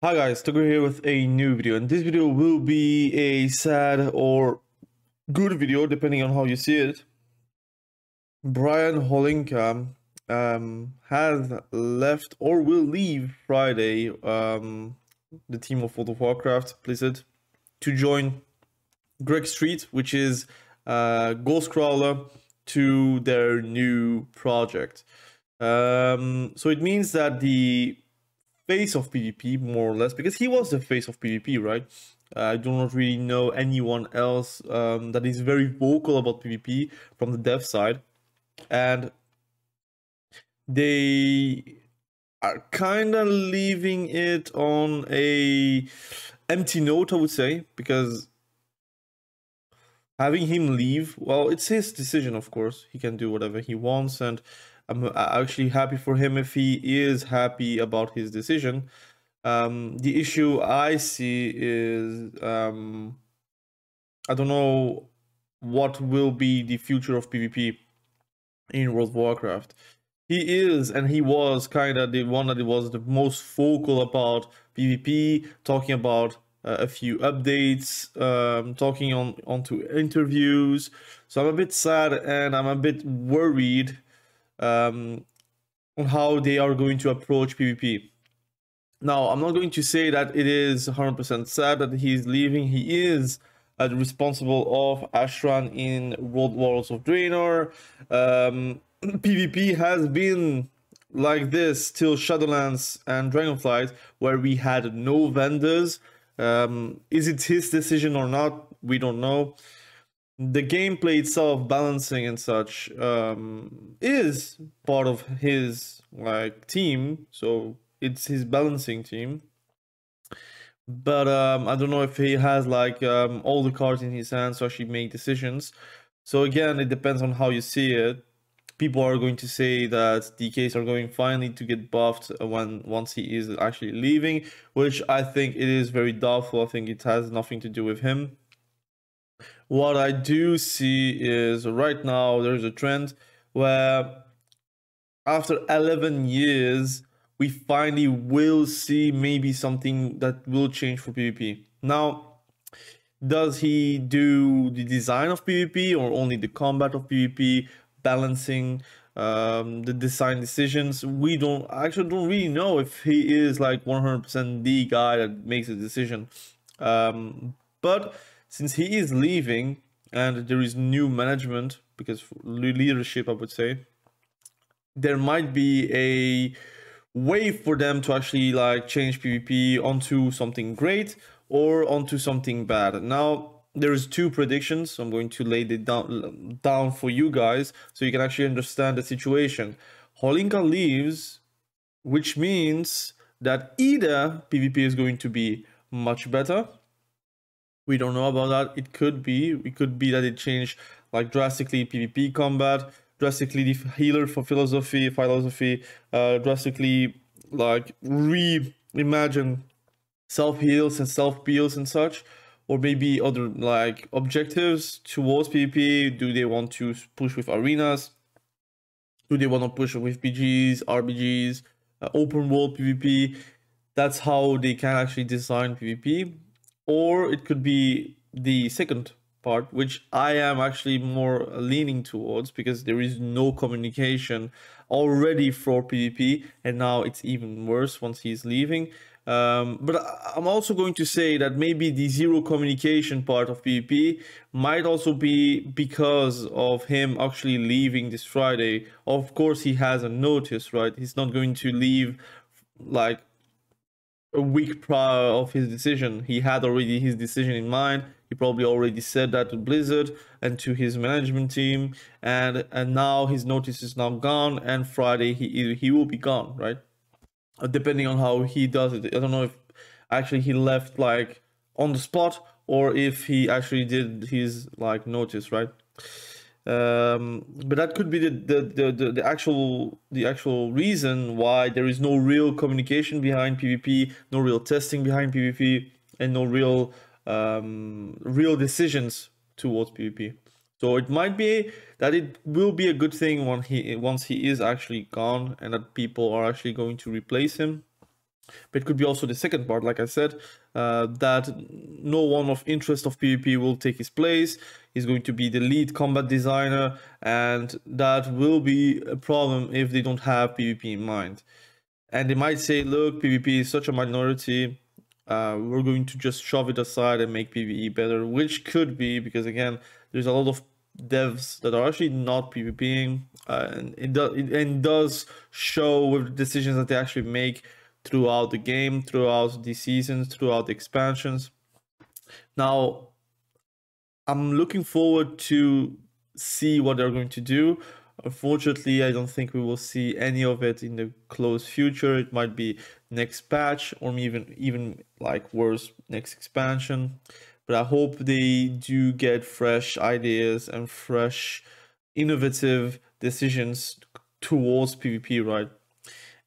Hi guys, Tucker here with a new video, and this video will be a sad or good video depending on how you see it. Brian Holinka has left or will leave Friday the team of World of Warcraft Blizzard to join Greg Street, which is Ghost Crawler, to their new project. So it means that the face of PvP, more or less, because he was the face of PvP, right? I do not really know anyone else that is very vocal about PvP from the dev side, and they are kind of leaving it on a empty note, I would say, because having him leave, well, it's his decision, of course. He can do whatever he wants, and I'm actually happy for him if he is happy about his decision. The issue I see is I don't know what will be the future of PvP in World of Warcraft. He is, and he was kind of the one that was the most vocal about PvP, talking about a few updates, talking onto interviews. So I'm a bit sad and I'm a bit worried on how they are going to approach PvP. Now, I'm not going to say that it is 100% sad that he's leaving. He is responsible of Ashran in World Wars of Draenor. PvP has been like this till Shadowlands and Dragonflight, where we had no vendors. Is it his decision or not? We don't know. The gameplay itself, balancing and such, is part of his team, so it's his balancing team. But I don't know if he has all the cards in his hands to actually make decisions. So again, it depends on how you see it. People are going to say that DKs are going finally to get buffed once he is actually leaving, which I think it is very doubtful. I think it has nothing to do with him. What I do see is right now there's a trend where after 11 years, we finally will see maybe something that will change for PvP. Now, does he do the design of PvP or only the combat of PvP, balancing the design decisions? We don't really know if he is like 100% the guy that makes a decision. But since he is leaving and there is new management, because leadership, I would say, there might be a way for them to actually change PvP onto something great or onto something bad. Now, there's two predictions. I'm going to lay it down for you guys so you can actually understand the situation. Holinka leaves, which means that either PvP is going to be much better. We don't know about that. It could be that it changed drastically PvP combat, drastically the healer for philosophy, drastically reimagine self-heals and self-peels and such, or maybe other objectives towards PvP. Do they want to push with arenas? Do they want to push with PGs, RBGs, open world PvP? That's how they can actually design PvP. Or it could be the second part, which I am actually more leaning towards, because there is no communication already for PvP, and now it's even worse once he's leaving. But I'm also going to say that maybe the zero communication part of PvP might also be because of him actually leaving this Friday. Of course, he has a notice, right? He's not going to leave a week prior of his decision. He had already his decision in mind. He probably already said that to Blizzard and to his management team, and now his notice is now gone, and Friday he will be gone, right? Depending on how he does it. I don't know if actually he left on the spot or if he actually did his notice, right? But that could be the actual reason why there is no real communication behind PvP, no real testing behind PvP, and no real decisions towards PvP. So it might be that it will be a good thing once he is actually gone, and that people are actually going to replace him. But it could be also the second part, like I said, that no one of interest of PvP will take his place. He's going to be the lead combat designer, and that will be a problem if they don't have PvP in mind. And they might say, look, PvP is such a minority, we're going to just shove it aside and make PvE better, which could be, because again, there's a lot of devs that are actually not PvPing, and it does show with the decisions that they actually make throughout the game, throughout the seasons, throughout the expansions. Now, I'm looking forward to see what they're going to do. Unfortunately, I don't think we will see any of it in the close future. It might be next patch, or even like worse, next expansion. But I hope they do get fresh ideas and fresh, innovative decisions towards PvP, right?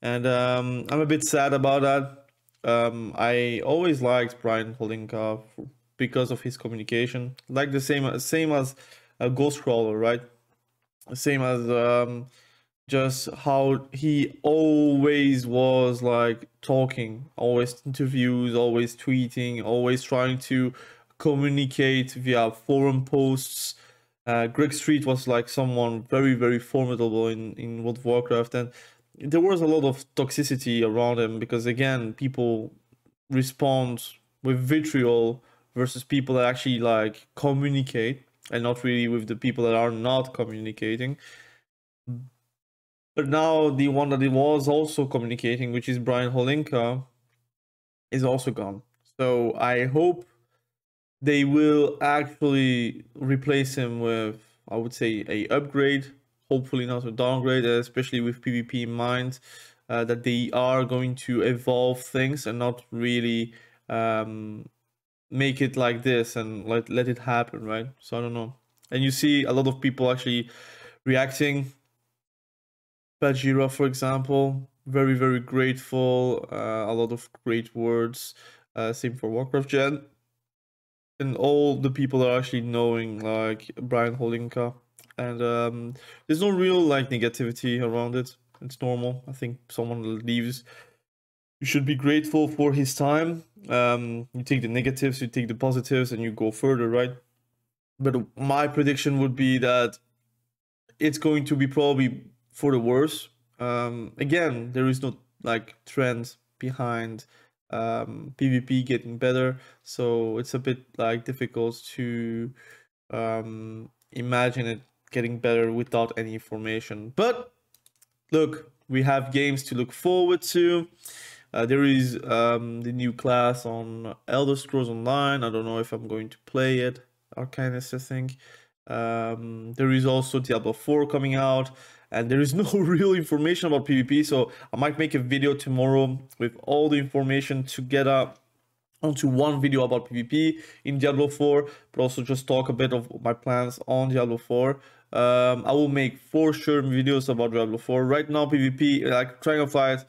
And I'm a bit sad about that. I always liked Brian Holinka because of his communication, like the same as a Ghostcrawler, right? Same as just how he always was like talking, always interviews, always tweeting, always trying to communicate via forum posts. Greg Street was like someone very, very formidable in World of Warcraft, and there was a lot of toxicity around him because, again, people respond with vitriol versus people that actually like communicate, and not really with the people that are not communicating. But now the one that was also communicating, which is Brian Holinka, is also gone. So I hope they will actually replace him with, I would say, a upgrade, hopefully not a downgrade, especially with PvP in mind, that they are going to evolve things and not really make it like this and let it happen, right? So I don't know. And you see a lot of people actually reacting. Bajira, for example, very, very grateful, a lot of great words. Same for Warcraft Gen. And all the people are actually knowing like Brian Holinka, and there's no real like negativity around it. It's normal. I think someone leaves, you should be grateful for his time. You take the negatives, you take the positives, and you go further, right? But my prediction would be that it's going to be probably for the worse. Again, there is no like trend behind PvP getting better, so it's a bit like difficult to imagine it getting better without any information. But look, we have games to look forward to. There is the new class on Elder Scrolls Online. I don't know if I'm going to play it. Arcanist, I think. There is also Diablo 4 coming out, and there is no real information about PvP, so I might make a video tomorrow with all the information together onto one video about PvP in Diablo 4, but also just talk a bit of my plans on Diablo 4. I will make for sure videos about Diablo 4. Right now, PvP, like Dragonflight,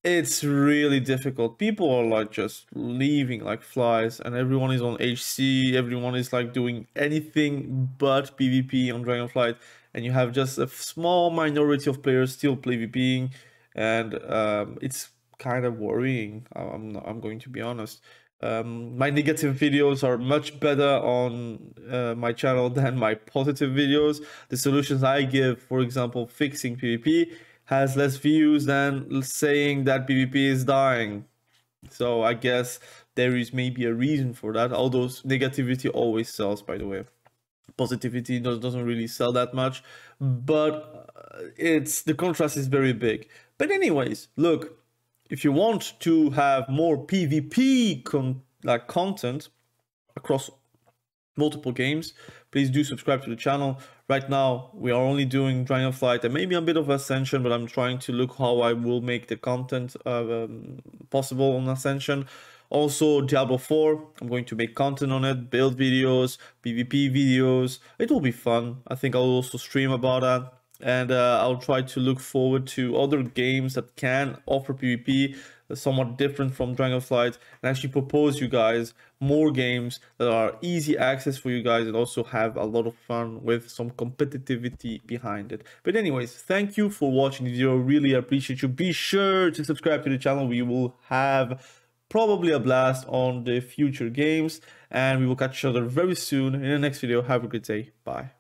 it's really difficult. People are like just leaving like flies, and everyone is on HC, everyone is like doing anything but PvP on Dragonflight, and you have just a small minority of players still PvPing, and it's kind of worrying. I'm going to be honest. My negative videos are much better on my channel than my positive videos. The solutions I give, for example, fixing PvP, has less views than saying that PvP is dying. So I guess there is maybe a reason for that, although negativity always sells, by the way. Positivity doesn't really sell that much, but the contrast is very big. But anyways, look, if you want to have more PvP content across multiple games, please do subscribe to the channel. Right now, we are only doing Dragonflight and maybe a bit of Ascension, but I'm trying to look how I will make the content possible on Ascension. Also, Diablo 4, I'm going to make content on it, build videos, PvP videos. It will be fun. I think I'll also stream about that. and I'll try to look forward to other games that can offer PvP somewhat different from Dragonflight, and actually propose you guys more games that are easy access for you guys and also have a lot of fun with some competitivity behind it. But anyways, thank you for watching the video. Really appreciate you. Be sure to subscribe to the channel. We will have probably a blast on the future games, and we will catch each other very soon in the next video. Have a good day. Bye.